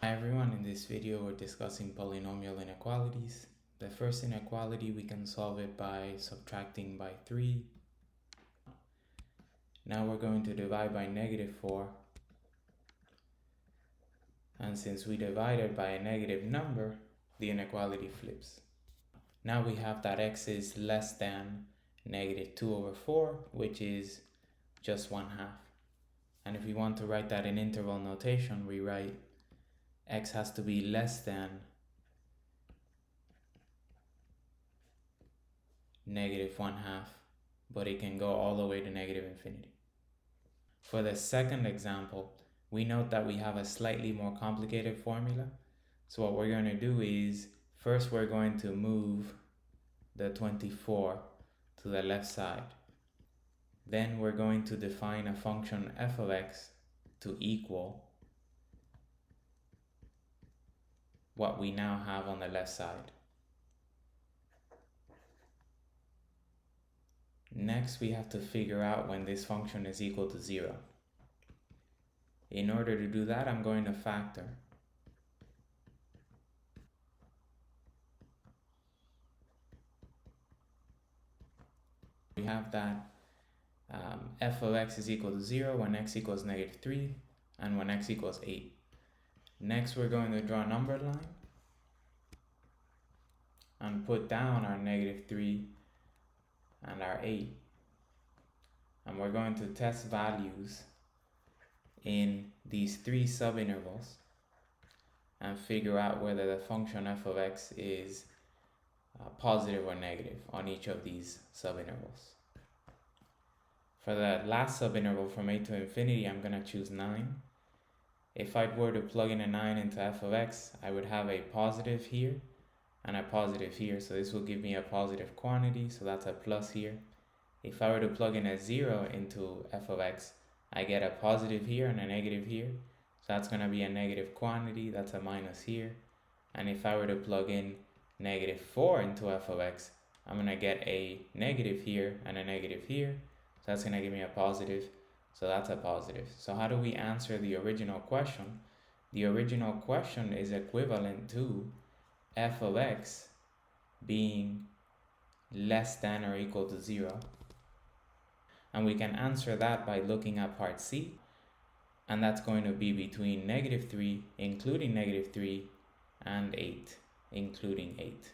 Hi everyone, in this video we're discussing polynomial inequalities. The first inequality, we can solve it by subtracting by 3. Now we're going to divide by -4. And since we divided by a negative number, the inequality flips. Now we have that x is less than -2/4, which is just 1/2. And if we want to write that in interval notation, we write x has to be less than -1/2, but it can go all the way to -infinity. For the second example, we note that we have a slightly more complicated formula. So what we're going to do is, first we're going to move the 24 to the left side. Then we're going to define a function f of x to equal what we now have on the left side. Next, we have to figure out when this function is equal to 0. In order to do that, I'm going to factor. We have that f of x is equal to 0 when x equals -3 and when x equals 8. Next, we're going to draw a number line and put down our -3 and our 8. And we're going to test values in these 3 subintervals and figure out whether the function f of x is positive or negative on each of these subintervals. For the last subinterval from 8 to infinity, I'm going to choose 9. If I were to plug in a 9 into f of x, I would have a positive here and a positive here. So this will give me a positive quantity, so that's a plus here. If I were to plug in a 0 into f of x, I get a positive here and a negative here. So that's going to be a negative quantity, that's a minus here. And if I were to plug in -4 into f of x, I'm going to get a negative here and a negative here. So that's going to give me a positive. So that's a positive. So how do we answer the original question? The original question is equivalent to f of x being less than or equal to 0. And we can answer that by looking at part C. And that's going to be between -3, including -3, and 8, including 8.